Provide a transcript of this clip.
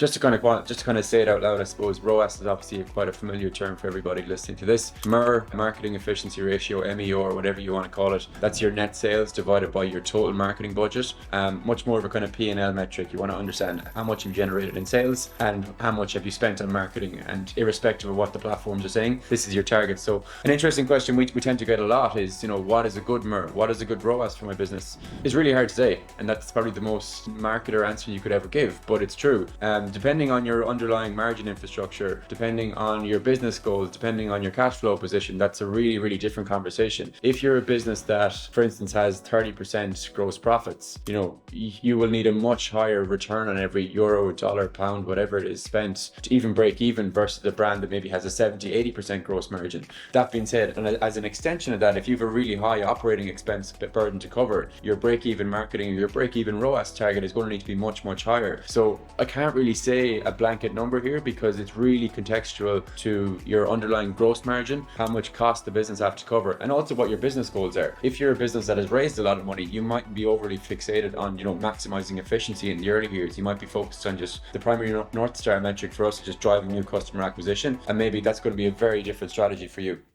just to kind of say it out loud, I suppose ROAS is obviously quite a familiar term for everybody listening to this. MER, marketing efficiency ratio, MER, whatever you want to call it, that's your net sales divided by your total marketing budget. Much more of a kind of P&L metric. You want to understand how much you've generated in sales and how much have you spent on marketing, and irrespective of what the platforms are saying, this is your target. So an interesting question we tend to get a lot is, what is a good MER? What is a good ROAS for my business? It's really hard to say, and that's probably the most marketer answer you could ever give, but it's true. Depending on your underlying margin infrastructure, depending on your business goals, depending on your cash flow position, that's a really, really different conversation. If you're a business that, for instance, has 30% gross profits, you will need a much higher return on every euro, dollar, pound, whatever it is spent to even break even versus a brand that maybe has a 70-80% gross margin. That being said, and as an extension of that, if you have a really high operating expense burden to cover, your break-even marketing, your break-even ROAS target is going to need to be much, much higher. So I can't really say a blanket number here because it's really contextual to your underlying gross margin, how much cost the business have to cover, and also what your business goals are. If you're a business that has raised a lot of money, you might be overly fixated on, maximizing efficiency in the early years. You might be focused on just the primary North Star metric for us, just driving new customer acquisition, and maybe that's going to be a very different strategy for you.